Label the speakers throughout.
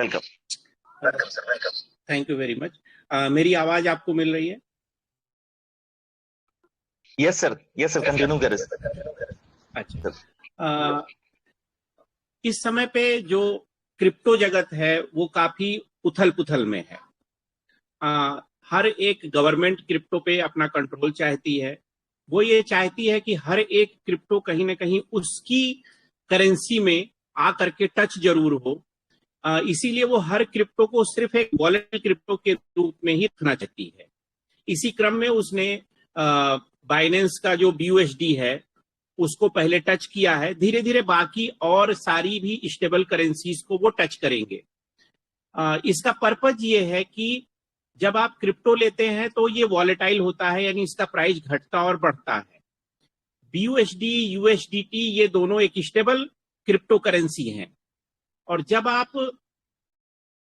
Speaker 1: Welcome.
Speaker 2: Welcome sir, welcome. Thank you very much. मेरी आवाज आपको मिल रही है?
Speaker 1: यस सर, कंटिन्यू करें।
Speaker 2: अच्छा, इस समय पे जो क्रिप्टो जगत है वो काफी उथल पुथल में है। हर एक गवर्नमेंट क्रिप्टो पे अपना कंट्रोल चाहती है। वो ये चाहती है कि हर एक क्रिप्टो कहीं ना कहीं उसकी करेंसी में आकर के टच जरूर हो। इसीलिए वो हर क्रिप्टो को सिर्फ एक वॉलेट क्रिप्टो के रूप में ही रखना चाहती है। इसी क्रम में उसने बाइनेंस का जो BUSD है उसको पहले टच किया है। धीरे धीरे बाकी और सारी भी स्टेबल करेंसीज को वो टच करेंगे। इसका पर्पज ये है कि जब आप क्रिप्टो लेते हैं तो ये वॉलेटाइल होता है, यानी इसका प्राइस घटता और बढ़ता है। BUSD, USDT ये दोनों एक स्टेबल क्रिप्टो करेंसी हैं। और जब आप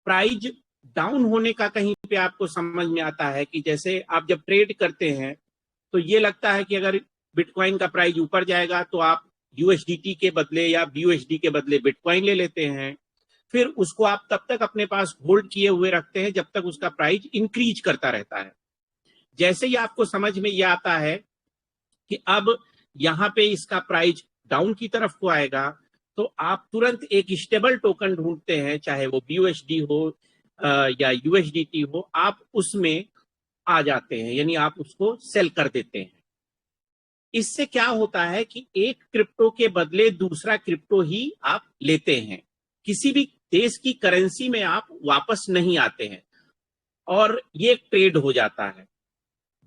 Speaker 2: प्राइस डाउन होने का कहीं पे आपको समझ में आता है कि जैसे आप जब ट्रेड करते हैं तो ये लगता है कि अगर बिटकॉइन का प्राइस ऊपर जाएगा तो आप USDT के बदले या BUSD के बदले बिटकॉइन ले लेते हैं। फिर उसको आप तब तक अपने पास होल्ड किए हुए रखते हैं जब तक उसका प्राइस इंक्रीज करता रहता है। जैसे ही आपको समझ में यह आता है कि अब यहाँ पे इसका प्राइस डाउन की तरफ को आएगा तो आप तुरंत एक स्टेबल टोकन ढूंढते हैं, चाहे वो BUSD हो या USDT हो, आप उसमें आ जाते हैं, यानी आप उसको सेल कर देते हैं। इससे क्या होता है कि एक क्रिप्टो के बदले दूसरा क्रिप्टो ही आप लेते हैं। किसी भी देश की करेंसी में आप वापस नहीं आते हैं और ये ट्रेड हो जाता है।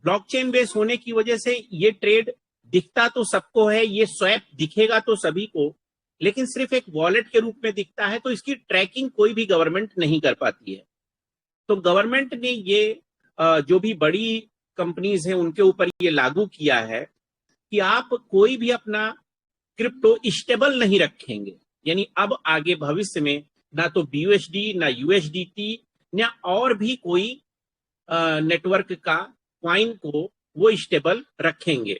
Speaker 2: ब्लॉकचेन बेस होने की वजह से ये ट्रेड दिखता तो सबको है, ये स्वैप दिखेगा तो सभी को, लेकिन सिर्फ एक वॉलेट के रूप में दिखता है, तो इसकी ट्रैकिंग कोई भी गवर्नमेंट नहीं कर पाती है। तो गवर्नमेंट ने ये जो भी बड़ी कंपनीज हैं उनके ऊपर ये लागू किया है कि आप कोई भी अपना क्रिप्टो स्टेबल नहीं रखेंगे। यानी अब आगे भविष्य में ना तो BUSD, ना USDT, ना और भी कोई नेटवर्क का कॉइन को वो स्टेबल रखेंगे।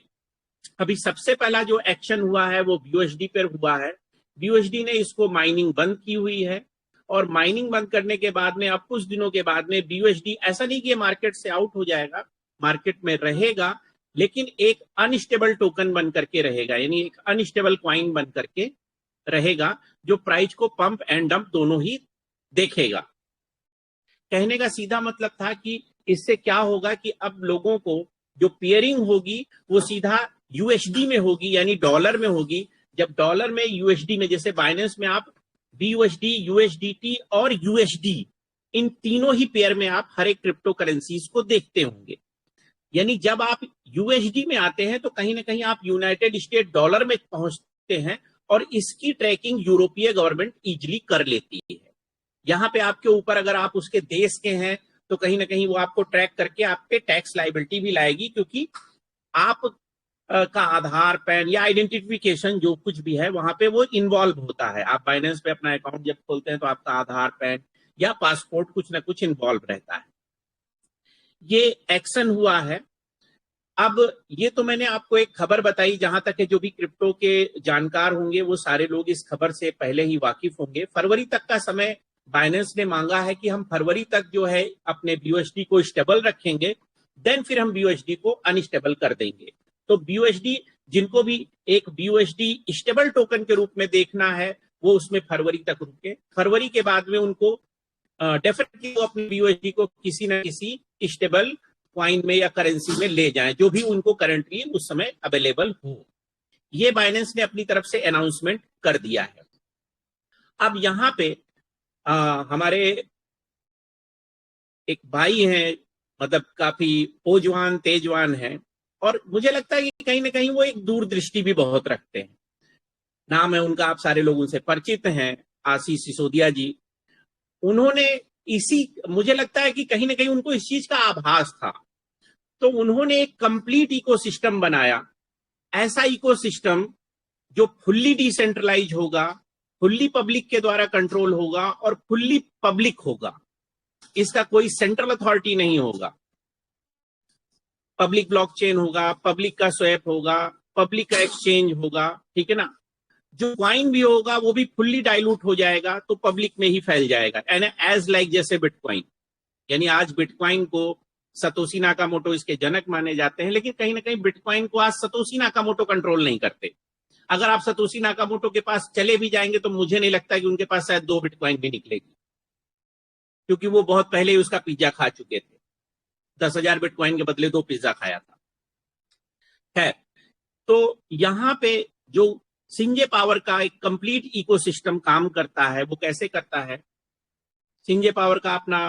Speaker 2: अभी सबसे पहला जो एक्शन हुआ है वो BUSD पर हुआ है। BUSD ने इसको माइनिंग बंद की हुई है और माइनिंग बंद करने के बाद में अब कुछ दिनों के बाद में BUSD ऐसा नहीं कि मार्केट से आउट हो जाएगा, मार्केट में रहेगा, लेकिन एक अनस्टेबल टोकन बन करके रहेगा, यानी एक अनस्टेबल कॉइन बन करके रहेगा जो प्राइस को पंप एंड डंप दोनों ही देखेगा। कहने का सीधा मतलब था कि इससे क्या होगा कि अब लोगों को जो पेयरिंग होगी वो सीधा USD में होगी, यानी डॉलर में होगी। जब डॉलर में USD में, जैसे बाइनेंस में आप BUSD, USDT और USD इन तीनों ही पेयर में आप हर एक क्रिप्टो करेंसीज को देखते होंगे। यानी जब आप USD में आते हैं तो कहीं ना कहीं आप यूनाइटेड स्टेट डॉलर में पहुंचते हैं और इसकी ट्रैकिंग यूरोपीय गवर्नमेंट इजीली कर लेती है। यहाँ पे आपके ऊपर अगर आप उसके देश के हैं तो कहीं ना कहीं वो आपको ट्रैक करके आप पे टैक्स लायबिलिटी भी लाएगी, क्योंकि आप का आधार, पैन या आइडेंटिफिकेशन जो कुछ भी है वहां पे वो इन्वॉल्व होता है। आप बाइनेंस पे अपना अकाउंट जब खोलते हैं तो आपका आधार, पैन या पासपोर्ट कुछ ना कुछ इन्वॉल्व रहता है। ये एक्शन हुआ है। अब ये तो मैंने आपको एक खबर बताई, जहां तक है जो भी क्रिप्टो के जानकार होंगे वो सारे लोग इस खबर से पहले ही वाकिफ होंगे। फरवरी तक का समय बाइनेंस ने मांगा है कि हम फरवरी तक जो है अपने BUSD को स्टेबल रखेंगे, देन फिर हम BUSD को अनस्टेबल कर देंगे। तो BUSD, जिनको भी एक BUSD स्टेबल टोकन के रूप में देखना है वो उसमें फरवरी तक रुके। फरवरी के बाद में उनको डेफिनेटली अपने BUSD को किसी न किसी स्टेबल कॉइन में या करेंसी में ले जाएं, जो भी उनको करंटली उस समय अवेलेबल हो। ये बाइनेंस ने अपनी तरफ से अनाउंसमेंट कर दिया है। अब यहाँ पे हमारे एक भाई हैं, मतलब काफी ओजवान तेजवान हैं, और मुझे लगता है कि कहीं ना कहीं वो एक दूरदृष्टि भी बहुत रखते हैं। नाम है उनका, आप सारे लोग उनसे परिचित हैं, आशीष सिसोदिया जी। उन्होंने मुझे लगता है कि कहीं ना कहीं उनको इस चीज का आभास था, तो उन्होंने एक कंप्लीट इकोसिस्टम बनाया। ऐसा इकोसिस्टम जो फुल्ली डिसेंट्रलाइज होगा, फुल्ली पब्लिक के द्वारा कंट्रोल होगा और फुल्ली पब्लिक होगा। इसका कोई सेंट्रल अथॉरिटी नहीं होगा। पब्लिक ब्लॉकचेन होगा, पब्लिक का स्वैप होगा, पब्लिक का एक्सचेंज होगा, ठीक है ना। जो क्वाइन भी होगा वो भी फुल्ली डाइल्यूट हो जाएगा, तो पब्लिक में ही फैल जाएगा, एंड एज लाइक जैसे बिटकॉइन। यानी आज बिटकॉइन को सतोशी नाकामोटो इसके जनक माने जाते हैं, लेकिन कहीं ना कहीं बिटकॉइन को आज सतोशी नाकामोटो कंट्रोल नहीं करते। अगर आप सतोशी नाकामोटो के पास चले भी जाएंगे तो मुझे नहीं लगता कि उनके पास शायद 2 बिटकॉइन भी निकलेगी, क्योंकि वो बहुत पहले ही उसका पिज्जा खा चुके थे। 10,000 बिटकॉइन के बदले 2 पिज्जा खाया था। खैर, तो यहां पे जो सिंजे पावर का एक कंप्लीट इकोसिस्टम काम करता है, वो कैसे करता है? सिंजे पावर का अपना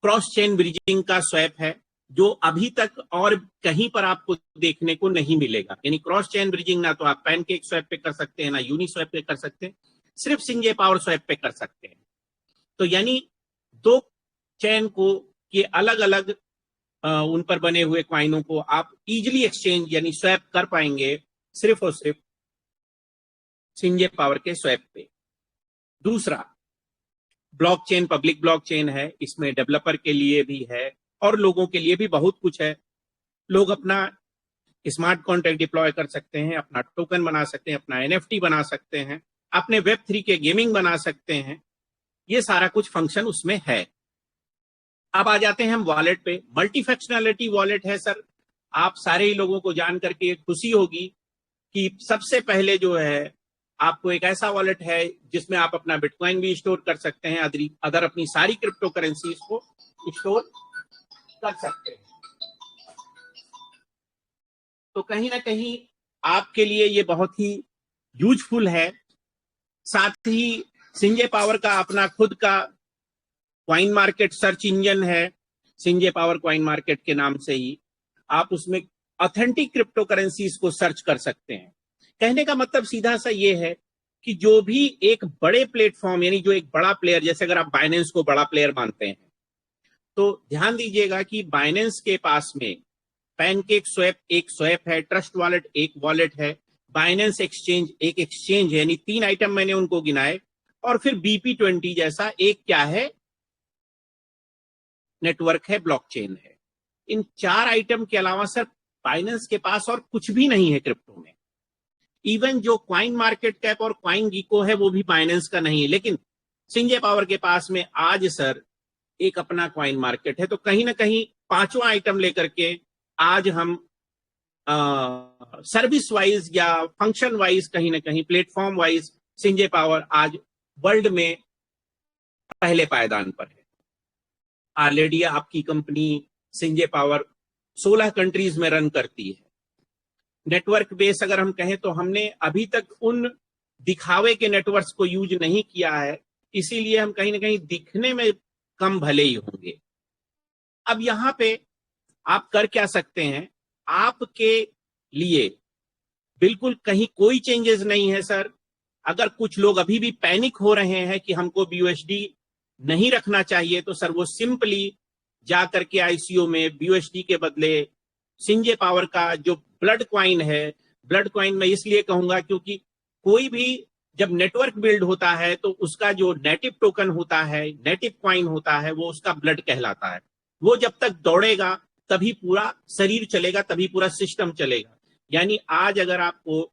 Speaker 2: क्रॉस चेन ब्रिजिंग का स्वैप है, जो अभी तक और कहीं पर आपको देखने को नहीं मिलेगा। यानी क्रॉस चेन ब्रिजिंग ना तो आप पैनकेक स्वैप पे कर सकते हैं, ना यूनि स्वैप पे कर सकते हैं, सिर्फ सिंजे पावर स्वैप पे कर सकते हैं। तो यानी 2 चेन को के अलग अलग उन पर बने हुए क्वाइनों को आप इजिली एक्सचेंज यानी स्वैप कर पाएंगे सिर्फ और सिर्फ सिंजे पावर के स्वैप पे। दूसरा, ब्लॉकचेन पब्लिक ब्लॉकचेन है, इसमें डेवलपर के लिए भी है और लोगों के लिए भी बहुत कुछ है। लोग अपना स्मार्ट कॉन्ट्रैक्ट डिप्लॉय कर सकते हैं, अपना टोकन बना सकते हैं, अपना एनएफटी बना सकते हैं, अपने वेब3 के गेमिंग बना सकते हैं। ये सारा कुछ फंक्शन उसमें है। अब आ जाते हैं हम वॉलेट पे। मल्टी फंक्शनैलिटी वॉलेट है सर। आप सारे ही लोगों को जान करके खुशी होगी कि सबसे पहले जो है आपको एक ऐसा वॉलेट है जिसमें आप अपना बिटकॉइन भी स्टोर कर सकते हैं, अदर अपनी सारी क्रिप्टो करेंसीज को स्टोर कर सकते हैं। तो कहीं ना कहीं आपके लिए ये बहुत ही यूजफुल है। साथ ही सिंजे पावर का अपना खुद का क्वाइन मार्केट सर्च इंजन है, सिंजे पावर क्वाइन मार्केट के नाम से ही। आप उसमें ऑथेंटिक क्रिप्टो करेंसीज को सर्च कर सकते हैं। कहने का मतलब सीधा सा ये है कि जो भी एक बड़े प्लेटफॉर्म यानी जो एक बड़ा प्लेयर, जैसे अगर आप बाइनेंस को बड़ा प्लेयर मानते हैं, तो ध्यान दीजिएगा कि बाइनेंस के पास में पैनकेक स्वैप एक स्वैप है, ट्रस्ट वॉलेट एक वॉलेट है, बाइनेंस एक्सचेंज एक एक्सचेंज है, यानी 3 आइटम मैंने उनको गिनाए, और फिर BP20 जैसा एक क्या है, नेटवर्क है, ब्लॉकचेन है। इन 4 आइटम के अलावा सर बाइनेंस के पास और कुछ भी नहीं है क्रिप्टो में। इवन जो क्वाइन मार्केट कैप और क्वाइन गीको है वो भी बाइनेंस का नहीं है, लेकिन सिंजे पावर के पास में आज सर एक अपना क्वाइन मार्केट है। तो कहीं ना कहीं 5वां आइटम लेकर के आज हम सर्विस वाइज या फंक्शन वाइज, कहीं ना कहीं प्लेटफॉर्म वाइज सिंजे पावर आज वर्ल्ड में पहले पायदान पर है। ऑलरेडी आपकी कंपनी सिंजे पावर 16 कंट्रीज में रन करती है। नेटवर्क बेस अगर हम कहें तो हमने अभी तक उन दिखावे के नेटवर्क्स को यूज नहीं किया है, इसीलिए हम कहीं ना कहीं दिखने में कम भले ही होंगे। अब यहां पे आप कर क्या सकते हैं? आपके लिए बिल्कुल कहीं कोई चेंजेस नहीं है सर। अगर कुछ लोग अभी भी पैनिक हो रहे हैं कि हमको BUSD नहीं रखना चाहिए, तो सर वो सिंपली जा करके ICO में BUSD के बदले सिंजे पावर का जो ब्लड क्वाइन है, ब्लड क्वाइन मैं इसलिए कहूंगा क्योंकि कोई भी जब नेटवर्क बिल्ड होता है तो उसका जो नेटिव टोकन होता है, नेटिव क्वाइन होता है, वो उसका ब्लड कहलाता है। वो जब तक दौड़ेगा तभी पूरा शरीर चलेगा, तभी पूरा सिस्टम चलेगा। यानी आज अगर आपको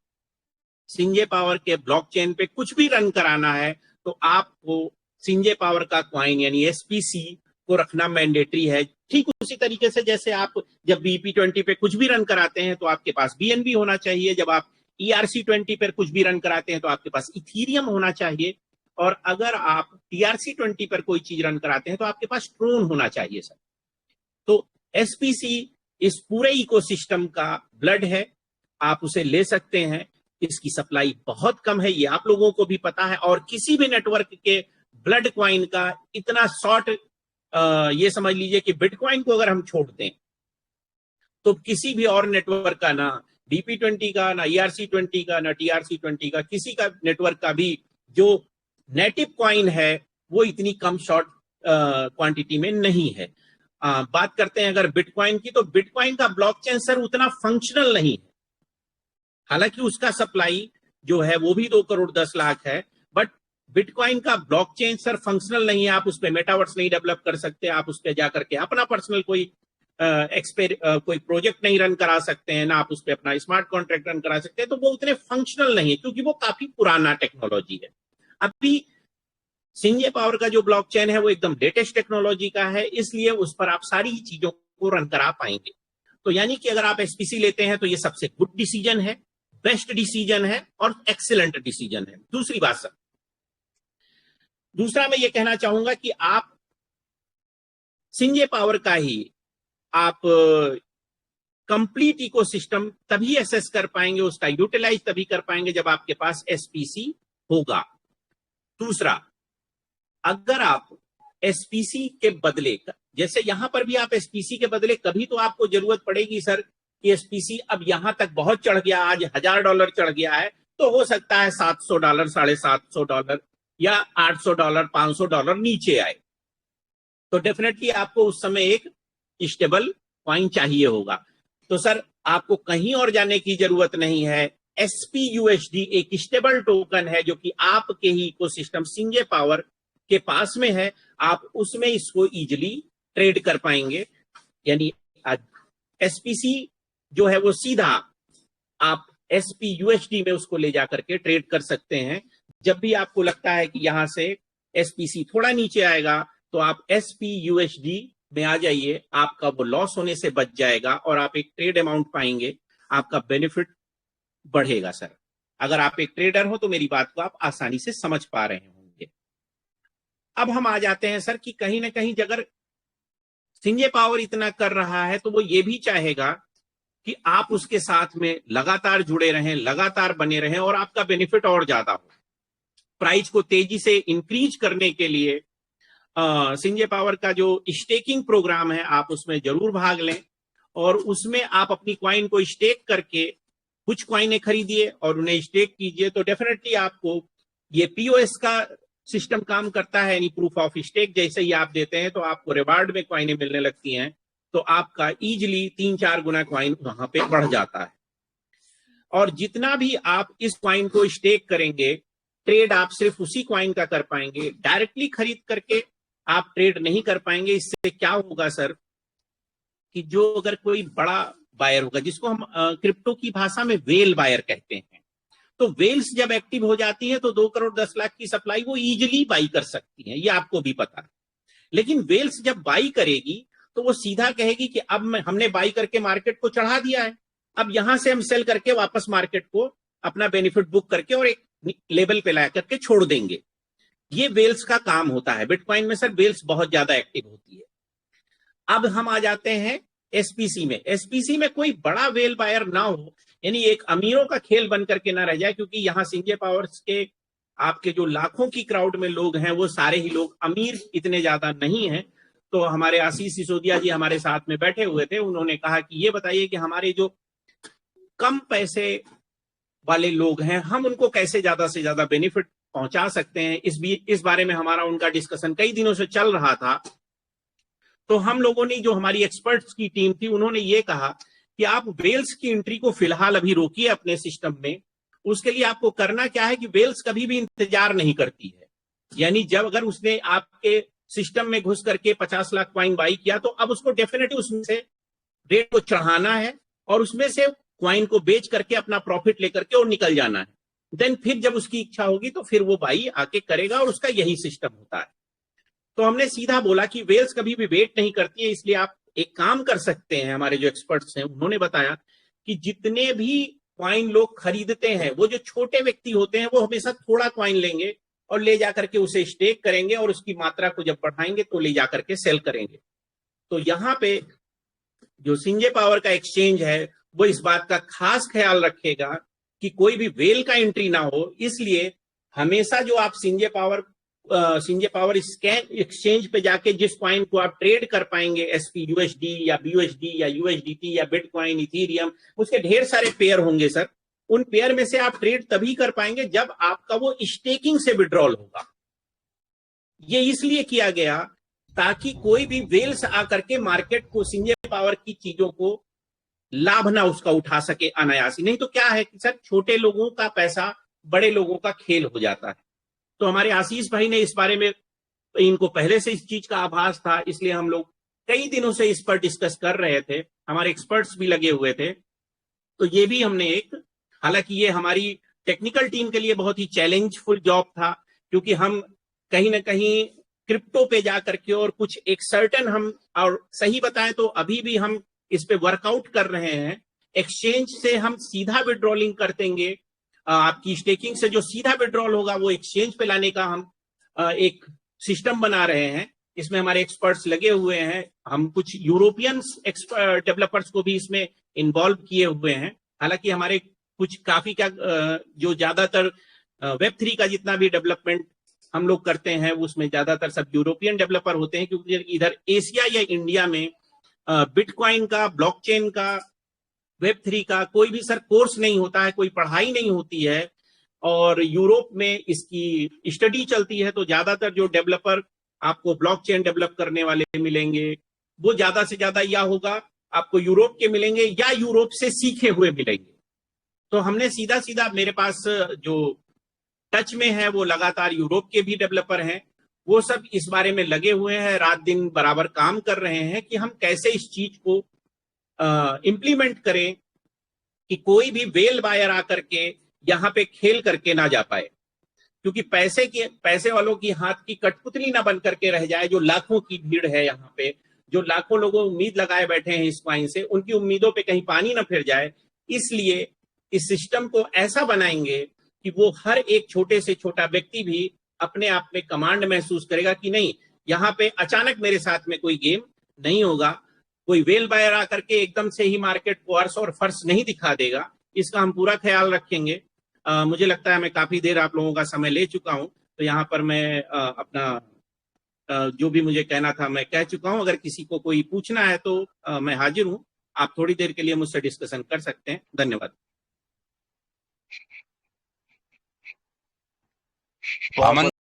Speaker 2: सिंजे पावर के ब्लॉकचेन पे कुछ भी रन कराना है तो आपको सिंजे पावर का क्वाइन यानी SPC को रखना मैंडेटरी है। ठीक उसी तरीके से जैसे आप जब BP20 पे कुछ भी रन कराते हैं तो आपके पास BNB होना चाहिए, जब आप ERC20 पर कुछ भी रन कराते हैं तो आपके पास इथीरियम होना चाहिए, और अगर आप TRC20 पर कोई चीज रन कराते हैं तो आपके पास ट्रोन होना चाहिए सर। तो SPC इस पूरे इकोसिस्टम का ब्लड है, आप उसे ले सकते हैं। इसकी सप्लाई बहुत कम है, ये आप लोगों को भी पता है, और किसी भी नेटवर्क के ब्लड क्वाइन का इतना शॉर्ट, ये समझ लीजिए कि बिटकॉइन को अगर हम छोड़ दें तो किसी भी और नेटवर्क का, ना BP20 का, ना ERC20 का, ना TRC20 का, किसी का नेटवर्क का भी जो नेटिव क्वाइन है वो इतनी कम शॉर्ट क्वांटिटी में नहीं है। बात करते हैं अगर बिटकॉइन की, तो बिटकॉइन का ब्लॉकचेन सर उतना फंक्शनल नहीं है। हालांकि उसका सप्लाई जो है वो भी 2 करोड़ 10 लाख है, बट बिटकॉइन का ब्लॉकचेन सर फंक्शनल नहीं है। आप उस पर मेटावर्स नहीं डेवलप कर सकते, आप उस पर जाकर के अपना पर्सनल कोई कोई प्रोजेक्ट नहीं रन करा सकते हैं, ना आप उस पर अपना स्मार्ट कॉन्ट्रैक्ट रन करा सकते हैं, तो वो उतने फंक्शनल नहीं है क्योंकि वो काफी पुराना टेक्नोलॉजी है। अभी सिंजे पावर का जो ब्लॉकचेन है वो एकदम लेटेस्ट टेक्नोलॉजी का है, इसलिए उस पर आप सारी चीजों को रन करा पाएंगे। तो यानी कि अगर आप एसपीसी लेते हैं तो ये सबसे गुड डिसीजन है, बेस्ट डिसीजन है और एक्सीलेंट डिसीजन है। दूसरी बात सर, दूसरा मैं ये कहना चाहूंगा कि आप सिंजे पावर का ही आप कंप्लीट इकोसिस्टम तभी एसेस कर पाएंगे, उसका यूटिलाइज तभी कर पाएंगे जब आपके पास एसपीसी होगा। दूसरा, अगर आप एसपीसी के बदले, जैसे यहां पर भी आप एसपीसी के बदले कभी तो आपको जरूरत पड़ेगी सर कि एसपीसी अब यहां तक बहुत चढ़ गया, आज $1000 चढ़ गया है, तो हो सकता है $700, $750 या $800, $500 नीचे आए, तो डेफिनेटली आपको उस समय एक स्टेबल कॉइन चाहिए होगा। तो सर आपको कहीं और जाने की जरूरत नहीं है, SPUSD एक स्टेबल टोकन है जो कि आपके ही इकोसिस्टम सिंजे पावर के पास में है, आप उसमें इसको इजिली ट्रेड कर पाएंगे। यानी एसपीसी जो है वो सीधा आप SPUSD में उसको ले जाकर के ट्रेड कर सकते हैं। जब भी आपको लगता है कि यहां से एसपीसी थोड़ा नीचे आएगा तो आप SPUSD में आ जाइए, आपका वो लॉस होने से बच जाएगा और आप एक ट्रेड अमाउंट पाएंगे, आपका बेनिफिट बढ़ेगा सर। अगर आप एक ट्रेडर हो तो मेरी बात को आप आसानी से समझ पा रहे होंगे। अब हम आ जाते हैं सर कि कहीं ना कहीं अगर सिंजे पावर इतना कर रहा है तो वो ये भी चाहेगा कि आप उसके साथ में लगातार जुड़े रहें, लगातार बने रहें और आपका बेनिफिट और ज्यादा हो। प्राइस को तेजी से इंक्रीज करने के लिए सिंजे पावर का जो स्टेकिंग प्रोग्राम है आप उसमें जरूर भाग लें और उसमें आप अपनी क्वाइन को स्टेक करके कुछ क्वाइनें खरीदिए और उन्हें स्टेक कीजिए, तो डेफिनेटली आपको ये पीओएस का सिस्टम काम करता है, यानी प्रूफ ऑफ स्टेक। जैसे ही आप देते हैं तो आपको रिवार्ड में क्वाइनें मिलने लगती हैं, तो आपका इजिली 3-4 गुना क्वाइन वहां पे बढ़ जाता है। और जितना भी आप इस क्वाइन को स्टेक करेंगे, ट्रेड आप सिर्फ उसी क्वाइन का कर पाएंगे, डायरेक्टली खरीद करके आप ट्रेड नहीं कर पाएंगे। इससे क्या होगा सर कि जो अगर कोई बड़ा बायर होगा, जिसको हम क्रिप्टो की भाषा में वेल बायर कहते हैं, तो वेल्स जब एक्टिव हो जाती है तो 2 करोड़ 10 लाख की सप्लाई वो इजिली बाई कर सकती है, ये आपको भी पता है। लेकिन वेल्स जब बाई करेगी तो वो सीधा कहेगी कि अब हमने बाई करके मार्केट को चढ़ा दिया है, अब यहां से हम सेल करके वापस मार्केट को अपना बेनिफिट बुक करके और एक लेवल पे ला करके छोड़ देंगे। ये वेल्स का काम होता है। बिटकॉइन में सर वेल्स बहुत ज्यादा एक्टिव होती है। अब हम आ जाते हैं एसपीसी में। एसपीसी में कोई बड़ा वेल बायर ना हो, यानी एक अमीरों का खेल बन करके ना रह जाए, क्योंकि यहां सिंजे पावर्स के आपके जो लाखों की क्राउड में लोग हैं वो सारे ही लोग अमीर इतने ज्यादा नहीं हैं। तो हमारे आशीष सिसोदिया जी हमारे साथ में बैठे हुए थे, उन्होंने कहा कि ये बताइए कि हमारे जो कम पैसे वाले लोग हैं हम उनको कैसे ज्यादा से ज्यादा बेनिफिट पहुंचा सकते हैं। इस बारे में हमारा उनका डिस्कशन कई दिनों से चल रहा था। तो हम लोगों ने, जो हमारी एक्सपर्ट्स की टीम थी, उन्होंने ये कहा कि आप वेल्स की एंट्री को फिलहाल अभी रोकिए अपने सिस्टम में। उसके लिए आपको करना क्या है कि वेल्स कभी भी इंतजार नहीं करती है, यानी जब अगर उसने आपके सिस्टम में घुस करके 50 लाख क्वाइन बाई किया तो अब उसको डेफिनेटली उसमें से रेट को चढ़ाना है और उसमें से क्वाइन को बेच करके अपना प्रॉफिट लेकर के और निकल जाना है। देन फिर जब उसकी इच्छा होगी तो फिर वो बाई आके करेगा और उसका यही सिस्टम होता है। तो हमने सीधा बोला कि वेल्स कभी भी वेट नहीं करती है, इसलिए आप एक काम कर सकते हैं। हमारे जो एक्सपर्ट्स हैं उन्होंने बताया कि जितने भी क्वाइन लोग खरीदते हैं, वो जो छोटे व्यक्ति होते हैं वो हमेशा थोड़ा क्वाइन लेंगे और ले जाकर के उसे स्टेक करेंगे और उसकी मात्रा को जब बढ़ाएंगे तो ले जाकर के सेल करेंगे। तो यहाँ पे जो सिंजे पावर का एक्सचेंज है वो इस बात का खास ख्याल रखेगा कि कोई भी वेल का एंट्री ना हो, इसलिए हमेशा जो आप सिंजे पावर एक्सचेंज पे जाके जिस कॉइन को आप ट्रेड कर पाएंगे, SPUSD या BUSD या USDT या बिटकॉइन, इथेरियम, उसके ढेर सारे पेयर होंगे सर। उन पेयर में से आप ट्रेड तभी कर पाएंगे जब आपका वो स्टेकिंग से विड्रॉल होगा। ये इसलिए किया गया ताकि कोई भी वेल्स आकर के मार्केट को, सिंजे पावर की चीजों को लाभ ना उसका उठा सके अनायासी। नहीं तो क्या है कि सर छोटे लोगों का पैसा बड़े लोगों का खेल हो जाता है। तो हमारे आशीष भाई ने इस बारे में, इनको पहले से इस चीज का आभास था, इसलिए हम लोग कई दिनों से इस पर डिस्कस कर रहे थे, हमारे एक्सपर्ट्स भी लगे हुए थे। तो ये भी हमने एक, हालांकि ये हमारी टेक्निकल टीम के लिए बहुत ही चैलेंजफुल जॉब था, क्योंकि हम कहीं ना कहीं क्रिप्टो पे जा करके और कुछ एक सर्टेन हम, और सही बताएं तो अभी भी हम इस पे वर्कआउट कर रहे हैं। एक्सचेंज से हम सीधा विड्रॉलिंग कर देंगे, आपकी स्टेकिंग से जो सीधा विड्रॉल होगा वो एक्सचेंज पे लाने का हम एक सिस्टम बना रहे हैं। इसमें हमारे एक्सपर्ट्स लगे हुए हैं, हम कुछ यूरोपियन डेवलपर्स को भी इसमें इन्वॉल्व किए हुए हैं। हालांकि हमारे कुछ काफी क्या जो ज्यादातर वेब3 का जितना भी डेवलपमेंट हम लोग करते हैं उसमें ज्यादातर सब यूरोपियन डेवलपर होते हैं, क्योंकि इधर एशिया या इंडिया में बिटकॉइन का, ब्लॉकचेन का, वेब3 का कोई भी सर कोर्स नहीं होता है, कोई पढ़ाई नहीं होती है। और यूरोप में इसकी स्टडी चलती है, तो ज्यादातर जो डेवलपर आपको ब्लॉकचेन डेवलप करने वाले मिलेंगे वो ज्यादा से ज्यादा या होगा आपको यूरोप के मिलेंगे या यूरोप से सीखे हुए मिलेंगे। तो हमने सीधा सीधा, मेरे पास जो टच में है वो लगातार यूरोप के भी डेवलपर हैं, वो सब इस बारे में लगे हुए हैं, रात दिन बराबर काम कर रहे हैं कि हम कैसे इस चीज को इम्प्लीमेंट करें कि कोई भी वेल बायर आकर के यहाँ पे खेल करके ना जा पाए, क्योंकि पैसे वालों की हाथ की कठपुतली ना बन करके रह जाए। जो लाखों की भीड़ है यहाँ पे, जो लाखों लोग उम्मीद लगाए बैठे हैं इस कॉइन से, उनकी उम्मीदों पे कहीं पानी ना फिर जाए। इसलिए इस सिस्टम को ऐसा बनाएंगे कि वो हर एक छोटे से छोटा व्यक्ति भी अपने आप में कमांड महसूस करेगा कि नहीं, यहाँ पे अचानक मेरे साथ में कोई गेम नहीं होगा, कोई वेल बायर आकर के एकदम से ही मार्केट को अर्श और फर्श नहीं दिखा देगा। इसका हम पूरा ख्याल रखेंगे। मुझे लगता है मैं काफी देर आप लोगों का समय ले चुका हूं, तो यहाँ पर मैं अपना जो भी मुझे कहना था मैं कह चुका हूं। अगर किसी को कोई पूछना है तो मैं हाजिर हूं, आप थोड़ी देर के लिए मुझसे डिस्कशन कर सकते हैं। धन्यवाद।
Speaker 1: बहुत